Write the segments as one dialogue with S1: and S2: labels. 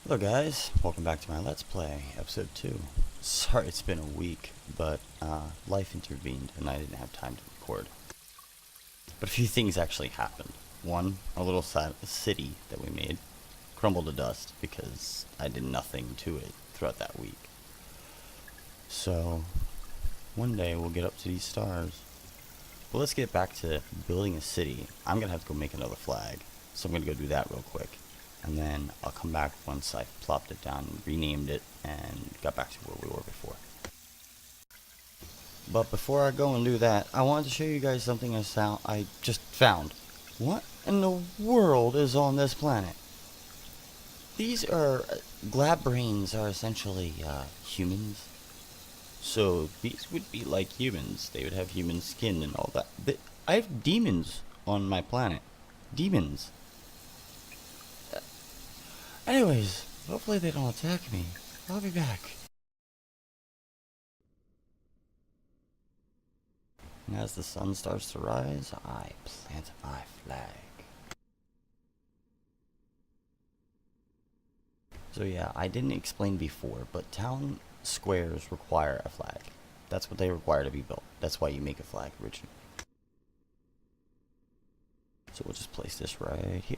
S1: Hello guys, welcome back to my Let's Play, episode 2. Sorry it's been a week, but life intervened and I didn't have time to record. But a few things actually happened. One, our little city that we made crumbled to dust because I did nothing to it throughout that week. So, one day we'll get up to these stars. But let's get back to building a city. I'm going to have to go make another flag, so I'm going to go do that real quick. And then I'll come back once I've plopped it down and renamed it and got back to where we were before. But before I go and do that, I wanted to show you guys something I just found. What in the world is on this planet? These are, glab brains are essentially humans. So these would be like humans. They would have human skin and all that. I have demons on my planet. Demons. Anyways, hopefully they don't attack me. I'll be back. And as the sun starts to rise, I plant my flag. So yeah, I didn't explain before, but town squares require a flag. That's what they require to be built. That's why you make a flag originally. So we'll just place this right here.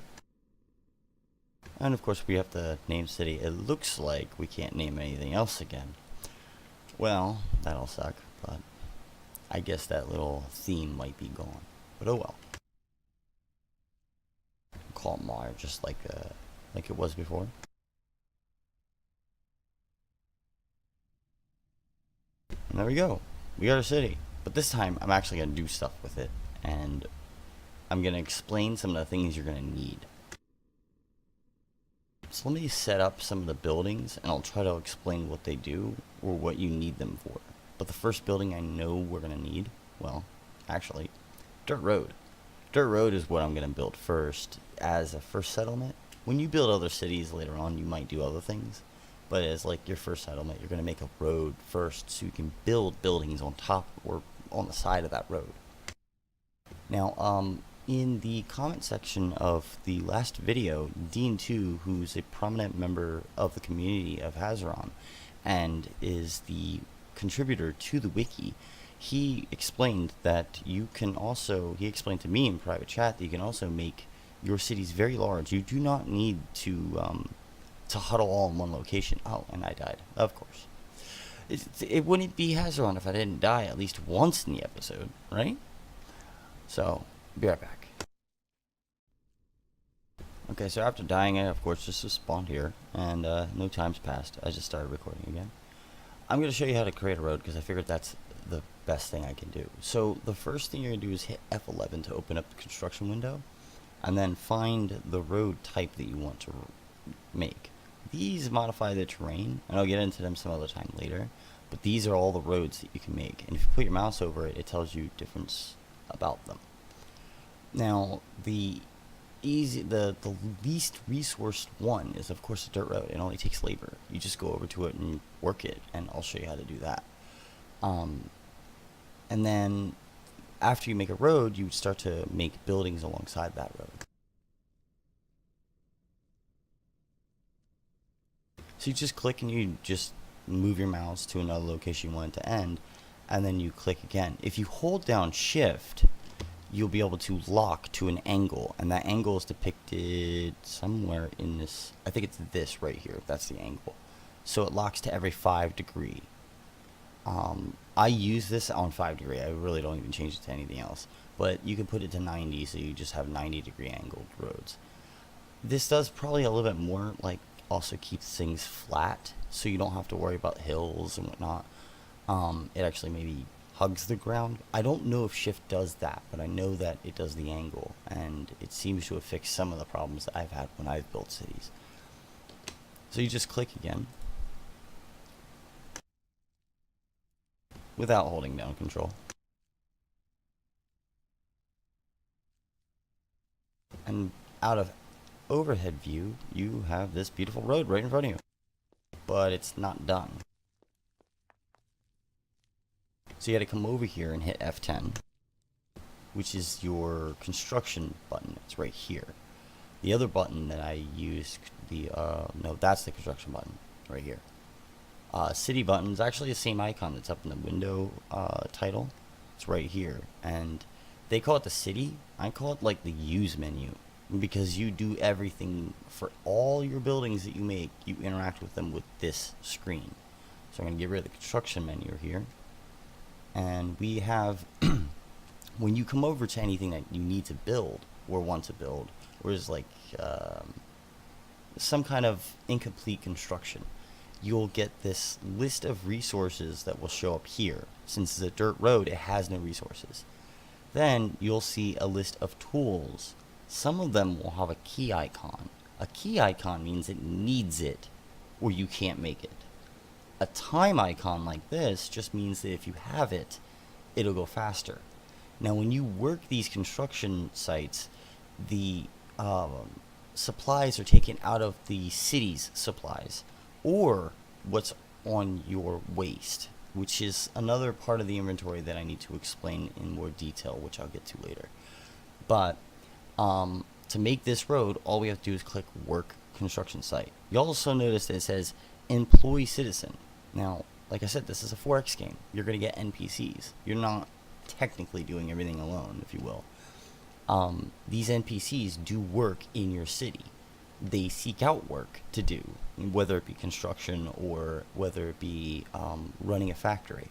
S1: And of course we have to name city. It looks like we can't name anything else again. Well, that'll suck, but I guess that little theme might be gone. But oh well. Call it Mar, just like it was before. And there we go. We got a city. But this time I'm actually gonna do stuff with it, and I'm gonna explain some of the things you're gonna need. So let me set up some of the buildings and I'll try to explain what they do or what you need them for. But the first building I know we're going to need, well, actually, dirt road. Dirt road is what I'm going to build first as a first settlement. When you build other cities later on, you might do other things. But as like your first settlement, you're going to make a road first so you can build buildings on top or on the side of that road. Now, in the comment section of the last video, Dean2, who's a prominent member of the community of Hazeron and is the contributor to the wiki, he explained that you can also, he explained to me in private chat that you can also make your cities very large. You do not need to huddle all in one location. Oh, and I died, of course. It wouldn't be Hazeron if I didn't die at least once in the episode, right? So, be right back. Okay, so after dying, I of course just spawned here, and no time's passed. I just started recording again. I'm going to show you how to create a road because I figured that's the best thing I can do. So the first thing you're going to do is hit F11 to open up the construction window, and then find the road type that you want to make. These modify the terrain, and I'll get into them some other time later, but these are all the roads that you can make, and if you put your mouse over it, it tells you difference about them. Now, the least resourced one is of course a dirt road. It only takes labor. You just go over to it and work it, and I'll show you how to do that. And then after you make a road, you start to make buildings alongside that road. So you just click and you just move your mouse to another location you want it to end, and then you click again. If you hold down shift, you'll be able to lock to an angle, and that angle is depicted somewhere in this. I think it's this right here. That's the angle. So it locks to every 5 degree. I use this on 5 degree. I really don't even change it to anything else. But you can put it to 90, so you just have 90-degree angled roads. This does probably a little bit more, like also keeps things flat, so you don't have to worry about hills and whatnot. It actually maybe hugs the ground. I don't know if shift does that, but I know that it does the angle, and it seems to have fixed some of the problems that I've had when I've built cities. So you just click again without holding down control, and out of overhead view you have this beautiful road right in front of you, but it's not done. So you got to come over here and hit F10, which is your construction button. It's right here. The other button that I use, no, that's the construction button right here. City button is actually the same icon that's up in the window title. It's right here, and they call it the city. I call it like the use menu, because you do everything for all your buildings that you make. You interact with them with this screen. So I'm going to get rid of the construction menu here, and we have when you come over to anything that you need to build or want to build, or is like some kind of incomplete construction, you'll get this list of resources that will show up here. Since it's a dirt road, it has no resources. Then you'll see a list of tools. Some of them will have a key icon. A key icon means it needs it, or you can't make it. A time icon like this just means that if you have it, it'll go faster. Now when you work these construction sites, the supplies are taken out of the city's supplies, or what's on your waste, which is another part of the inventory that I need to explain in more detail, which I'll get to later. But to make this road, all we have to do is click work construction site. You'll also notice that it says employee citizen. Now, like I said, this is a 4X game. You're going to get NPCs. You're not technically doing everything alone, if you will. These NPCs do work in your city. They seek out work to do, whether it be construction or whether it be running a factory.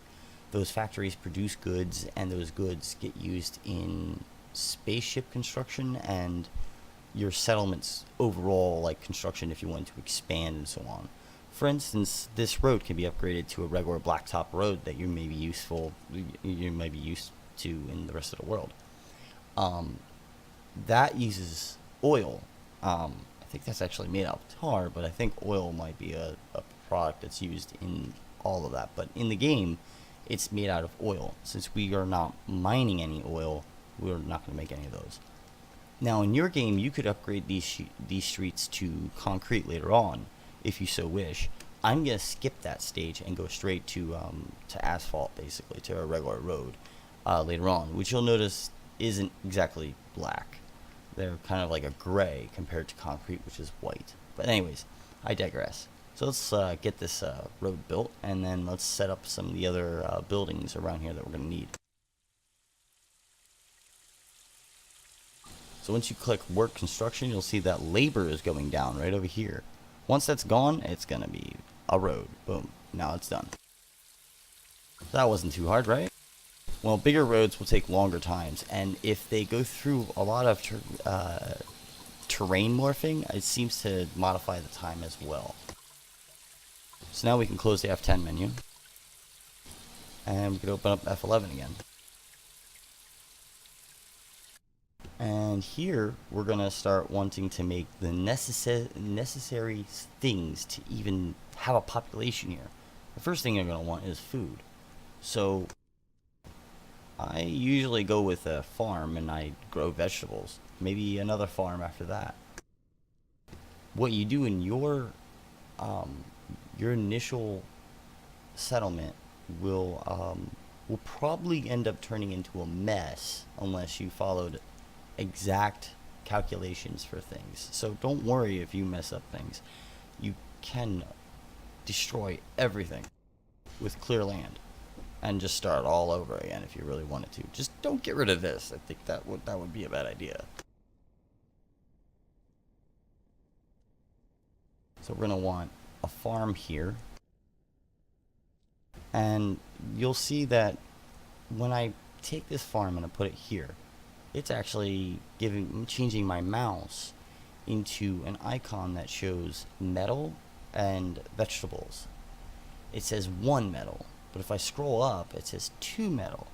S1: Those factories produce goods, and those goods get used in spaceship construction and your settlements overall, like construction if you want to expand and so on. For instance, this road can be upgraded to a regular blacktop road that you may be used to in the rest of the world. That uses oil. I think that's actually made out of tar, but I think oil might be a product that's used in all of that. But in the game, it's made out of oil. Since we are not mining any oil, we're not going to make any of those. Now, in your game, you could upgrade these streets to concrete later on, if you so wish. I'm going to skip that stage and go straight to asphalt, basically, to a regular road later on, which you'll notice isn't exactly black. They're kind of like a gray compared to concrete, which is white. But anyways, I digress. So let's get this road built, and then let's set up some of the other buildings around here that we're going to need. So once you click work construction, you'll see that labor is going down right over here. Once that's gone, it's going to be a road. Boom. Now it's done. That wasn't too hard, right? Well, bigger roads will take longer times, and if they go through a lot of terrain morphing, it seems to modify the time as well. So now we can close the F10 menu, and we can open up F11 again. And here, we're going to start wanting to make the necessary things to even have a population here. The first thing you're going to want is food. So I usually go with a farm and I grow vegetables. Maybe another farm after that. What you do in your initial settlement will probably end up turning into a mess unless you followed exact calculations for things. So don't worry if you mess up things. You can destroy everything with clear land and just start all over again if you really wanted to. Just don't get rid of this. I think that would be a bad idea. So we're going to want a farm here. And you'll see that when I take this farm and I put it here, it's actually changing my mouse into an icon that shows metal and vegetables. It says 1 metal, but if I scroll up, it says 2 metal.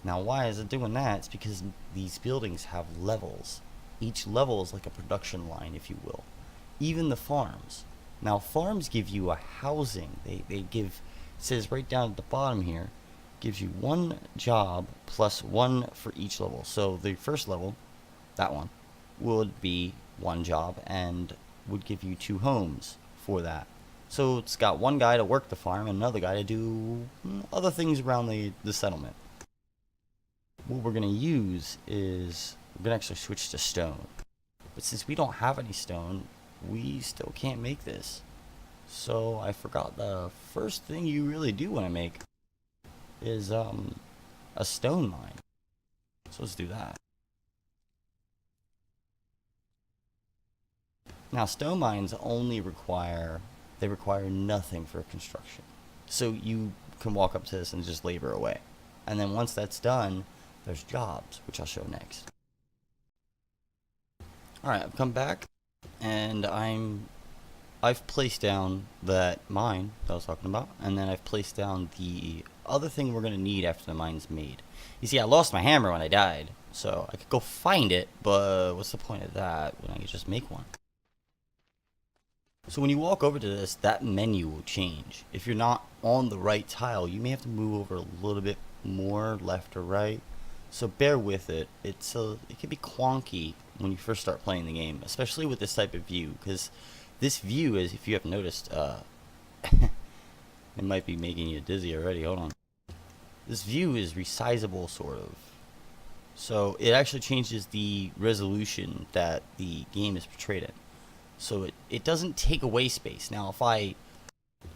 S1: Now, why is it doing that? It's because these buildings have levels. Each level is like a production line, if you will. Even the farms. Now, farms give you a housing. They give, it says right down at the bottom here, gives you 1 job plus 1 for each level. So the first level, that one, would be 1 job and would give you 2 homes for that. So it's got 1 guy to work the farm and another guy to do other things around the settlement. What we're going to use is, we're going to actually switch to stone. But since we don't have any stone, we still can't make this. So I forgot the first thing you really do want to make is a stone mine. So let's do that. Now stone mines only require nothing for construction. So you can walk up to this and just labor away. And then once that's done, there's jobs, which I'll show next. Alright, I've come back and I've placed down that mine that I was talking about, and then I've placed down the other thing we're going to need after the mine's made. You see, I lost my hammer when I died, so I could go find it, but what's the point of that when I could just make one? So when you walk over to this, that menu will change. If you're not on the right tile, you may have to move over a little bit more left or right. So bear with it. It can be quonky when you first start playing the game, especially with this type of view, because this view is, if you have noticed, it might be making you dizzy already. Hold on. This view is resizable, sort of. So it actually changes the resolution that the game is portrayed in. So it doesn't take away space. Now, if I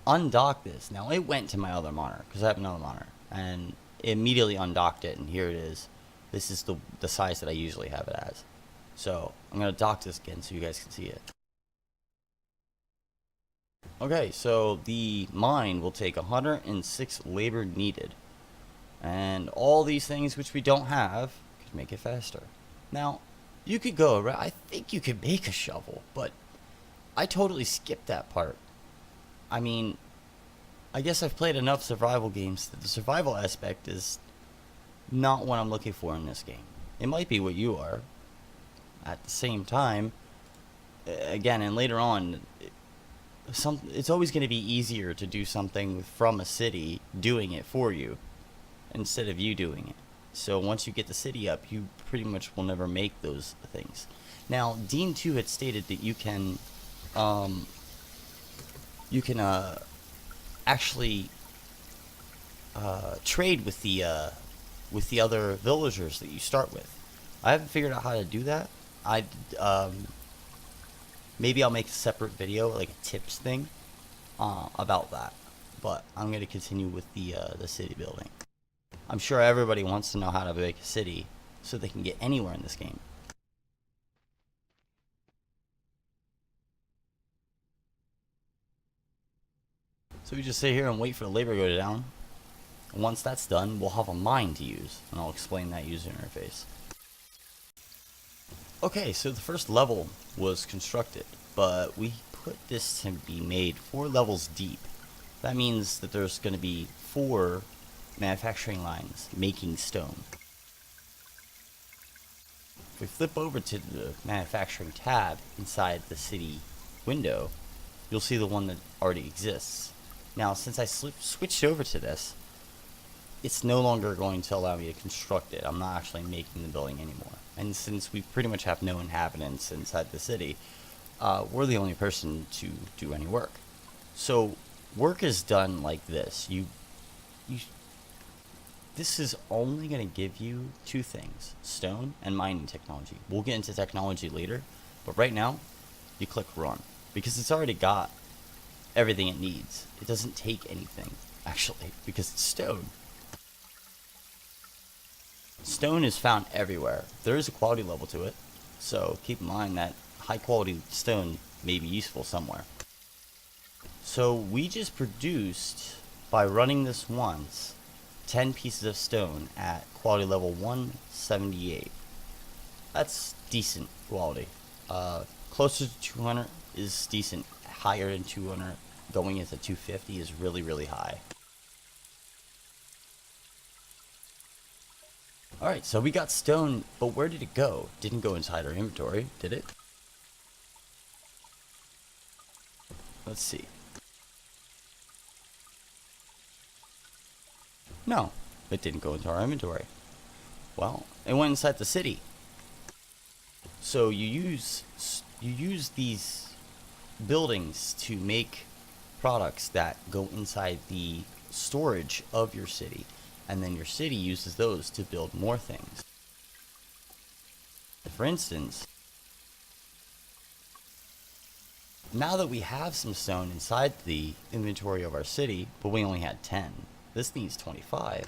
S1: undock this, now it went to my other monitor, because I have another monitor, and it immediately undocked it, and here it is. This is the size that I usually have it as. So I'm going to dock this again so you guys can see it. Okay, so the mine will take 106 labor needed. And all these things which we don't have could make it faster. Now, you could go around, I think you could make a shovel, but I totally skipped that part. I mean, I guess I've played enough survival games that the survival aspect is not what I'm looking for in this game. It might be what you are. At the same time, again, and later on, it's always going to be easier to do something from a city doing it for you instead of you doing it. So once you get the city up, you pretty much will never make those things. Now, Dean 2 had stated that you can actually trade with the other villagers that you start with. I haven't figured out how to do that. Maybe I'll make a separate video, like a tips thing, about that. But I'm going to continue with the city building. I'm sure everybody wants to know how to make a city so they can get anywhere in this game. So we just sit here and wait for the labor to go down. And once that's done, we'll have a mine to use, and I'll explain that user interface. Okay, so the first level was constructed, but we put this to be made 4 levels deep. That means that there's going to be 4 manufacturing lines making stone. If we flip over to the manufacturing tab inside the city window, you'll see the one that already exists. Now, since I switched over to this, it's no longer going to allow me to construct it. I'm not actually making the building anymore. And since we pretty much have no inhabitants inside the city, we're the only person to do any work. So work is done like this. This is only going to give you 2 things, stone and mining technology. We'll get into technology later, but right now, you click run, because it's already got everything it needs. It doesn't take anything, actually, because it's stone. Stone is found everywhere. There is a quality level to it, so keep in mind that high quality stone may be useful somewhere. So we just produced, by running this once, 10 pieces of stone at quality level 178. That's decent quality. Closer to 200 is decent. Higher than 200, going into 250 is really, really high. Alright, so we got stone, but where did it go? Didn't go inside our inventory, did it? Let's see. No, it didn't go into our inventory. Well, it went inside the city. So you use these buildings to make products that go inside the storage of your city, and then your city uses those to build more things. For instance, Now that we have some stone inside the inventory of our city, but we only had 10, this needs 25.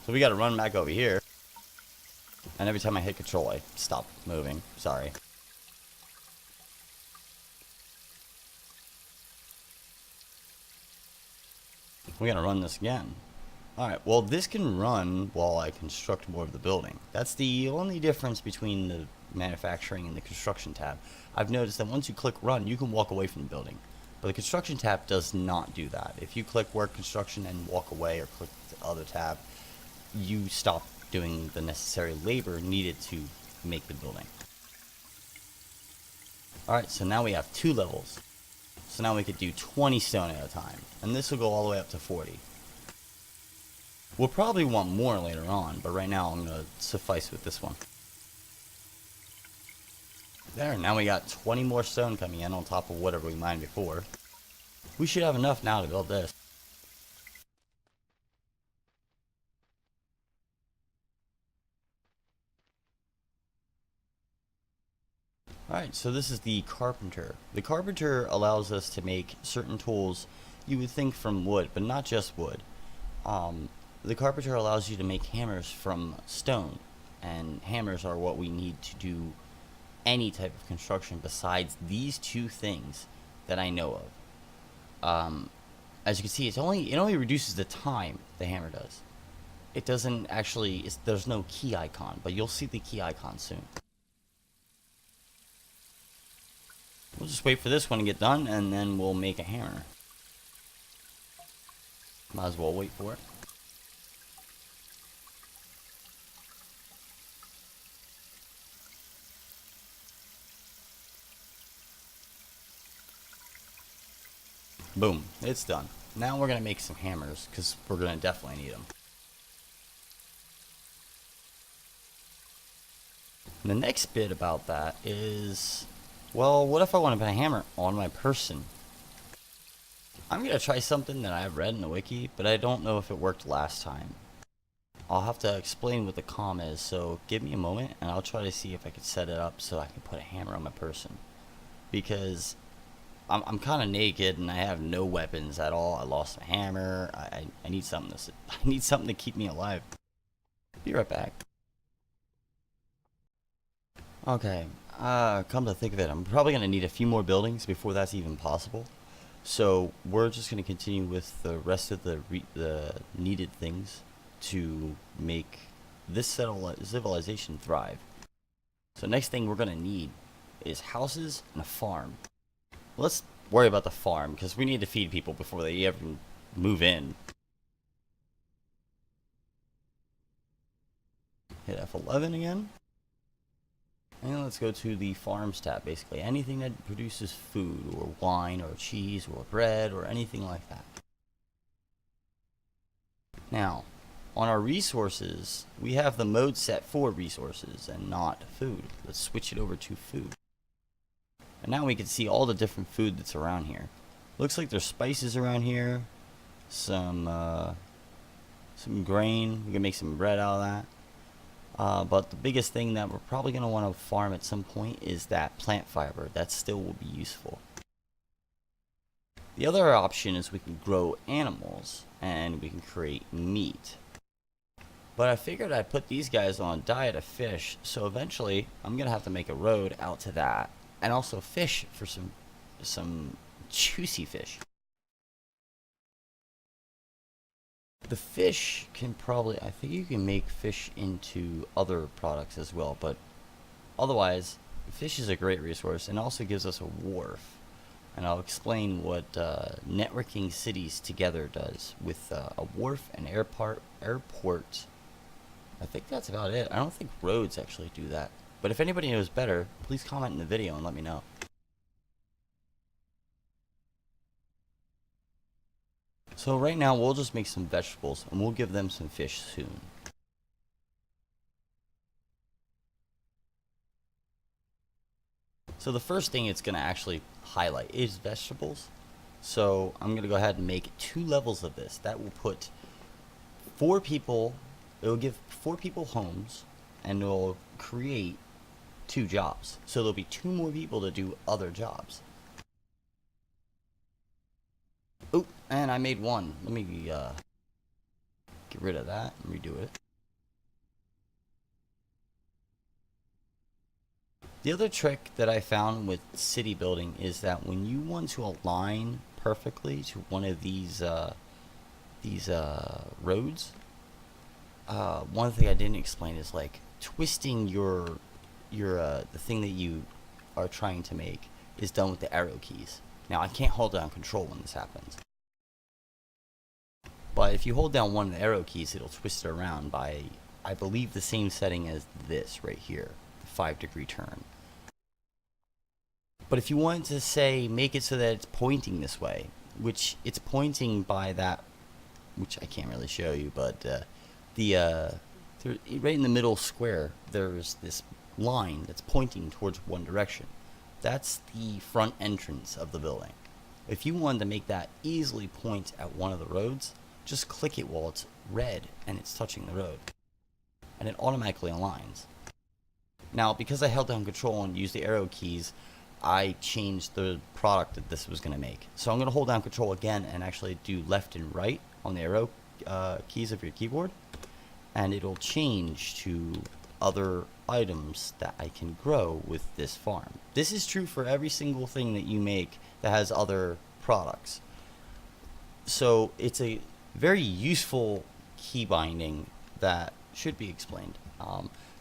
S1: So we gotta run back over here. And every time I hit control, I stop moving. Sorry. We gotta run this again. Alright, well this can run while I construct more of the building. That's the only difference between the manufacturing and the construction tab. I've noticed that once you click run, you can walk away from the building. But the construction tab does not do that. If you click work construction and walk away, or click the other tab, you stop doing the necessary labor needed to make the building. Alright, so now we have 2 levels. So now we could do 20 stone at a time. And this will go all the way up to 40. We'll probably want more later on, but right now I'm going to suffice with this one. There, now we got 20 more stone coming in on top of whatever we mined before. We should have enough now to build this. Alright, so this is the carpenter. The carpenter allows us to make certain tools you would think from wood, but not just wood. The carpenter allows you to make hammers from stone, and hammers are what we need to do any type of construction besides these 2 things that I know of. As you can see, it only reduces the time the hammer does. It doesn't actually, there's no key icon, but you'll see the key icon soon. We'll just wait for this one to get done, and then we'll make a hammer. Might as well wait for it. Boom, it's done. Now we're going to make some hammers, because we're going to definitely need them. And the next bit about that is, well, what if I want to put a hammer on my person? I'm going to try something that I've read in the wiki, but I don't know if it worked last time. I'll have to explain what the comm is, so give me a moment and I'll try to see if I can set it up so I can put a hammer on my person. Because I'm kind of naked and I have no weapons at all. I lost my hammer. I need something to keep me alive. Be right back. Okay, come to think of it, I'm probably going to need a few more buildings before that's even possible. So we're just going to continue with the rest of the needed things to make this civilization thrive. So next thing we're going to need is houses and a farm. Let's worry about the farm, because we need to feed people before they ever move in. Hit F11 again. And let's go to the farms tab, basically. Anything that produces food, or wine, or cheese, or bread, or anything like that. Now, on our resources, we have the mode set for resources and not food. Let's switch it over to food. And now we can see all the different food that's around here. Looks like there's spices around here. Some grain. We can make some bread out of that. But the biggest thing that we're probably going to want to farm at some point is that plant fiber. That still will be useful. The other option is we can grow animals and we can create meat. But I figured I'd put these guys on a diet of fish, so eventually I'm going to have to make a road out to that. And also fish for some juicy fish. The fish can probably, I think you can make fish into other products as well, but otherwise, fish is a great resource and also gives us a wharf. And I'll explain what networking cities together does with a wharf, an airport. I think that's about it. I don't think roads actually do that. But if anybody knows better, please comment in the video and let me know. So right now we'll just make some vegetables and we'll give them some fish soon. So the first thing it's going to actually highlight is vegetables. So I'm going to go ahead and make 2 levels of this. That will put 4 people, it will give 4 people homes, and it will create 2 jobs. So there'll be 2 more people to do other jobs. Oh, and I made 1. Let me get rid of that and redo it. The other trick that I found with city building is that when you want to align perfectly to one of these roads, one thing I didn't explain is like twisting your the thing that you are trying to make is done with the arrow keys. Now I can't hold down control when this happens, but if you hold down one of the arrow keys, it'll twist it around by, I believe, the same setting as this right here, the 5-degree turn. But if you wanted to say make it so that it's pointing this way, which it's pointing by that, which I can't really show you, but right in the middle square, there's this line that's pointing towards one direction. That's the front entrance of the building. If you wanted to make that easily point at one of the roads, just click it while it's red and it's touching the road, and it automatically aligns. Now, because I held down control and used the arrow keys, I changed the product that this was going to make. So I'm going to hold down control again and actually do left and right on the arrow keys of your keyboard, and it'll change to other items that I can grow with this farm. This is true for every single thing that you make that has other products. So it's a very useful key binding that should be explained.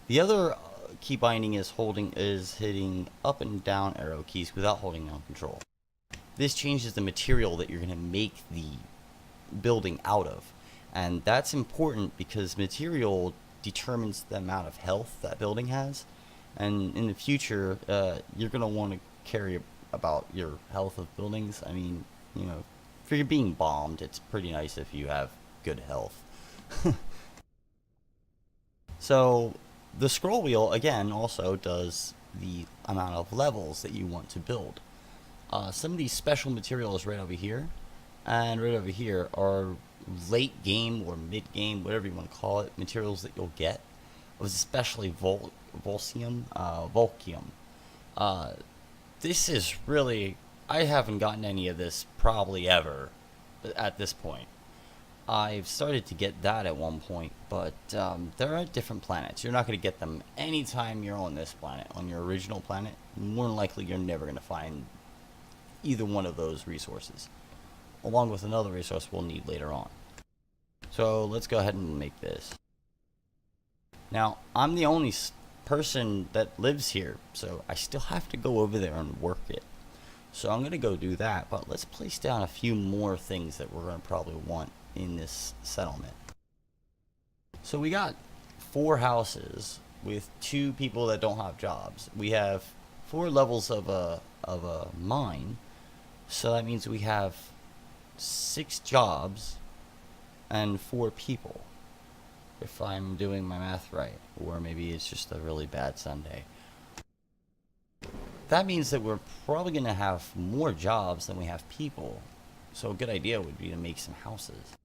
S1: The other key binding is hitting up and down arrow keys without holding down control. This changes the material that you're going to make the building out of, and that's important because material determines the amount of health that building has, and in the future you're going to want to care about your health of buildings. I mean, you know, if you're being bombed, it's pretty nice if you have good health. So the scroll wheel, again, also does the amount of levels that you want to build. Some of these special materials right over here and right over here are late game or mid game, whatever you want to call it, materials that you'll get. It was especially Volcium. This is really, I haven't gotten any of this probably ever at this point. I've started to get that at one point, but they're at different planets. You're not going to get them anytime you're on this planet. On your original planet, more than likely you're never going to find either one of those resources, along with another resource we'll need later on. So let's go ahead and make this. Now, I'm the only person that lives here, so I still have to go over there and work it. So I'm going to go do that, but let's place down a few more things that we're going to probably want in this settlement. So we got 4 houses with 2 people that don't have jobs. We have 4 levels of a mine, so that means we have 6 jobs and 4 people, if I'm doing my math right, or maybe it's just a really bad Sunday. That means that we're probably going to have more jobs than we have people, so a good idea would be to make some houses.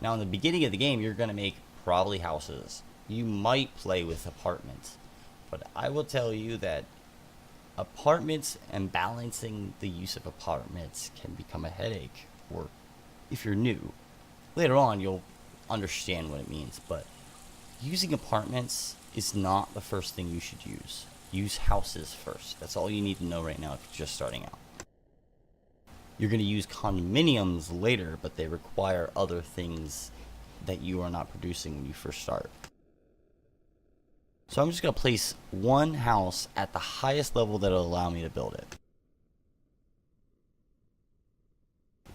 S1: Now, in the beginning of the game, you're going to make probably houses. You might play with apartments, but I will tell you that apartments and balancing the use of apartments can become a headache, or if you're new. Later on, you'll understand what it means, but using apartments is not the first thing you should use. Use houses first. That's all you need to know right now if you're just starting out. You're going to use condominiums later, but they require other things that you are not producing when you first start. So I'm just going to place 1 house at the highest level that will allow me to build it.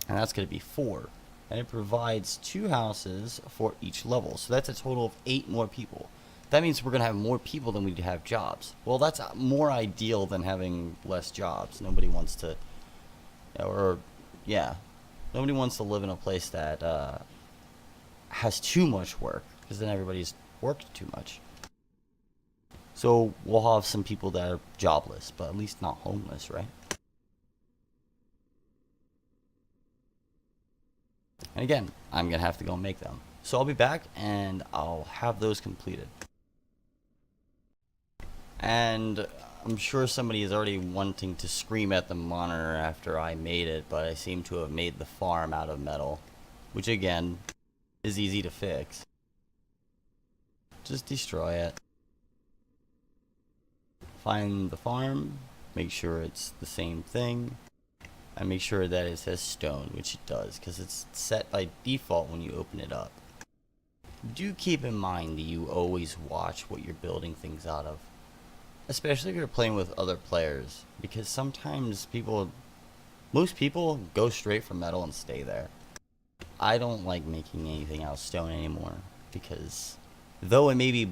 S1: And that's going to be 4. And it provides 2 houses for each level. So that's a total of 8 more people. That means we're going to have more people than we have jobs. Well, that's more ideal than having less jobs. Nobody wants to, nobody wants to live in a place that has too much work, because then everybody's worked too much. So we'll have some people that are jobless, but at least not homeless, right? And again, I'm going to have to go make them. So I'll be back and I'll have those completed. And I'm sure somebody is already wanting to scream at the monitor after I made it, but I seem to have made the farm out of metal, which again is easy to fix. Just destroy it. Find the farm, make sure it's the same thing, and make sure that it says stone, which it does, because it's set by default when you open it up. Do keep in mind that you always watch what you're building things out of, especially if you're playing with other players, because sometimes most people go straight for metal and stay there. I don't like making anything out of stone anymore, because though it may be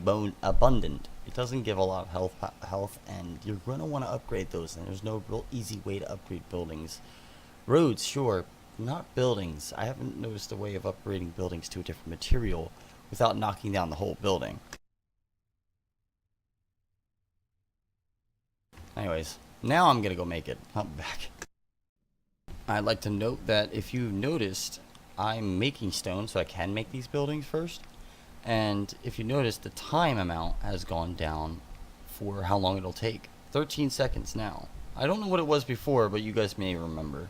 S1: abundant, it doesn't give a lot of health, and you're going to want to upgrade those, and there's no real easy way to upgrade buildings. Roads, sure, not buildings. I haven't noticed a way of upgrading buildings to a different material without knocking down the whole building. Anyways, now I'm going to go make it. I'll be back. I'd like to note that if you've noticed, I'm making stone so I can make these buildings first. And if you notice, the time amount has gone down for how long it'll take. 13 seconds now. I don't know what it was before, but you guys may remember.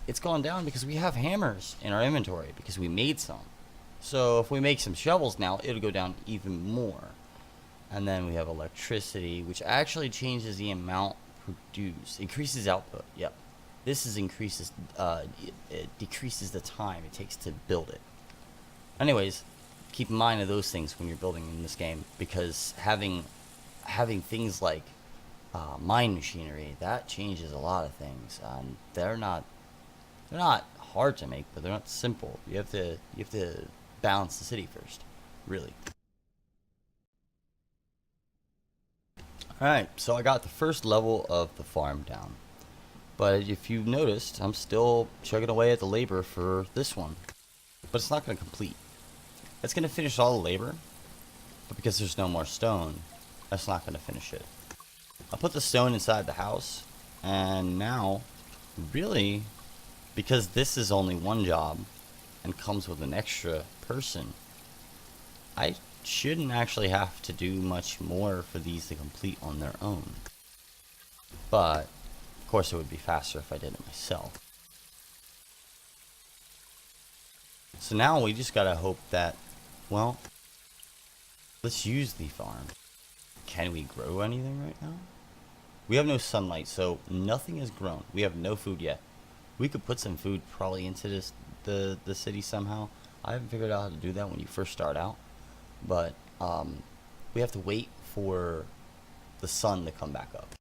S1: It's gone down because we have hammers in our inventory, because we made some. So if we make some shovels now, it'll go down even more. And then we have electricity, which actually changes the amount produced. Increases output, yep. This is it decreases the time it takes to build it. Anyways, keep in mind of those things when you're building in this game, because having things like mine machinery, that changes a lot of things. They're not hard to make, but they're not simple. You have to balance the city first, really. Alright, so I got the first level of the farm down. But if you've noticed, I'm still chugging away at the labor for this one. But it's not going to complete. It's going to finish all the labor, but because there's no more stone, that's not going to finish it. I'll put the stone inside the house, and now, really, because this is only one job and comes with an extra person, I shouldn't actually have to do much more for these to complete on their own. But, of course, it would be faster if I did it myself. So now we just gotta hope that, well, let's use the farm. Can we grow anything right now? We have no sunlight, so nothing has grown. We have no food yet. We could put some food probably into the city somehow. I haven't figured out how to do that when you first start out. But we have to wait for the sun to come back up.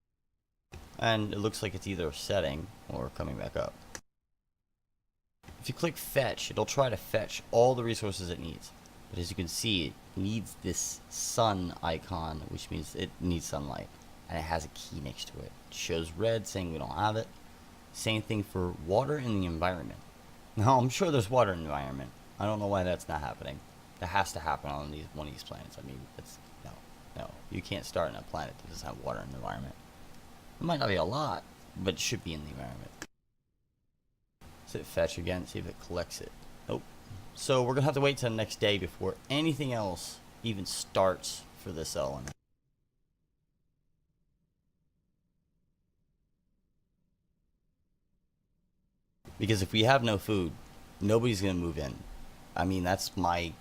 S1: And it looks like it's either setting or coming back up. If you click fetch, it'll try to fetch all the resources it needs. But as you can see, it needs this sun icon, which means it needs sunlight. And it has a key next to it. It shows red saying we don't have it. Same thing for water in the environment. Now, I'm sure there's water in the environment. I don't know why that's not happening. That has to happen on one of these planets. I mean, no. You can't start on a planet that doesn't have water in the environment. It might not be a lot, but it should be in the environment. Let's hit fetch again, see if it collects it. Nope. So we're going to have to wait till the next day before anything else even starts for this element. Because if we have no food, nobody's going to move in. I mean, that's my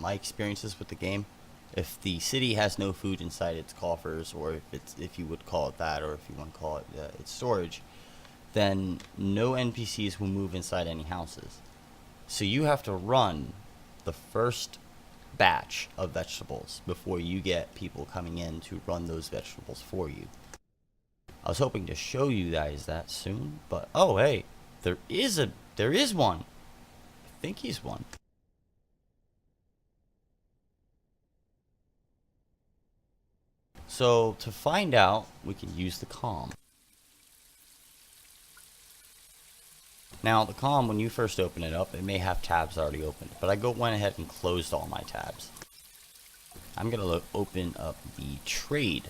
S1: experiences with the game. If the city has no food inside its coffers, or if you would call it that, or if you want to call it its storage, then no NPCs will move inside any houses. So you have to run the first batch of vegetables before you get people coming in to run those vegetables for you. I was hoping to show you guys that soon, but oh hey, there is one. I think he's one. So to find out, we can use the comm. Now the comm, when you first open it up, it may have tabs already opened, but I went ahead and closed all my tabs. I'm gonna open up the trade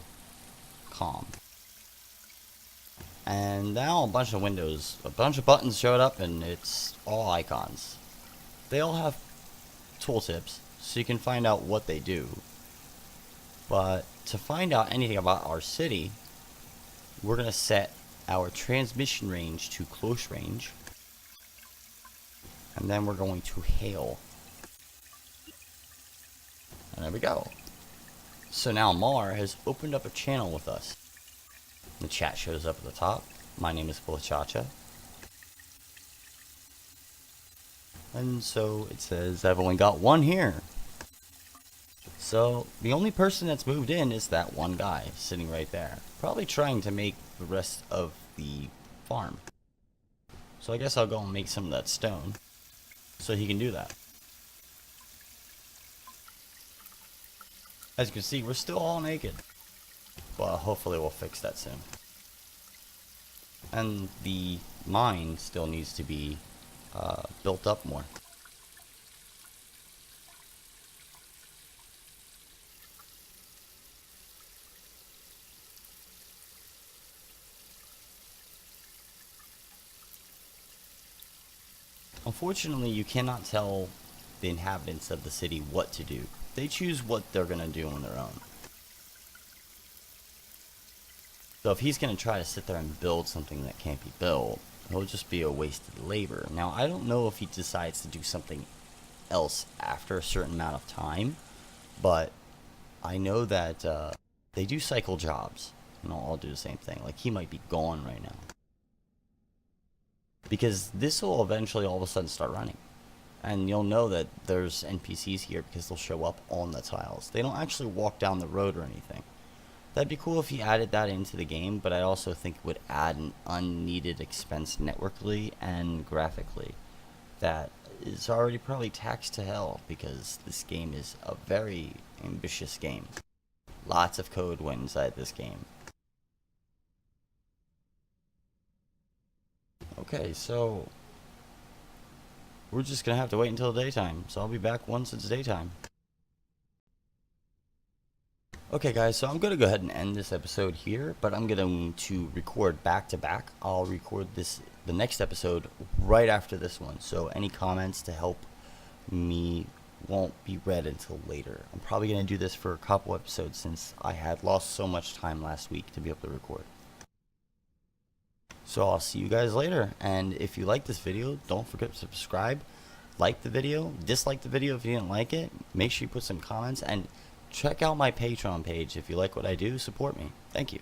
S1: comm. And now a bunch of buttons showed up, and it's all icons. They all have tooltips, so you can find out what they do. But to find out anything about our city, we're going to set our transmission range to close range. And then we're going to hail. And there we go. So now Mar has opened up a channel with us. The chat shows up at the top. My name is Chacha. And so it says I've only got one here. So the only person that's moved in is that one guy sitting right there. Probably trying to make the rest of the farm. So I guess I'll go and make some of that stone so he can do that. As you can see, we're still all naked. But hopefully we'll fix that soon. And the mine still needs to be built up more. Unfortunately, you cannot tell the inhabitants of the city what to do. They choose what they're going to do on their own. So if he's going to try to sit there and build something that can't be built, it'll just be a wasted labor. Now, I don't know if he decides to do something else after a certain amount of time, but I know that they do cycle jobs, and I'll all do the same thing. Like, he might be gone right now. Because this will eventually all of a sudden start running. And you'll know that there's NPCs here because they'll show up on the tiles. They don't actually walk down the road or anything. That'd be cool if he added that into the game, but I also think it would add an unneeded expense networkly and graphically that is already probably taxed to hell because this game is a very ambitious game. Lots of code went inside this game. Okay, so we're just gonna have to wait until daytime, so I'll be back once it's daytime. Okay guys, so I'm gonna go ahead and end this episode here, but I'm going to record back to back. I'll record the next episode right after this one, so any comments to help me won't be read until later. I'm probably gonna do this for a couple episodes since I had lost so much time last week to be able to record. So I'll see you guys later, and if you like this video, don't forget to subscribe, like the video, dislike the video if you didn't like it, make sure you put some comments, and check out my Patreon page if you like what I do, support me. Thank you.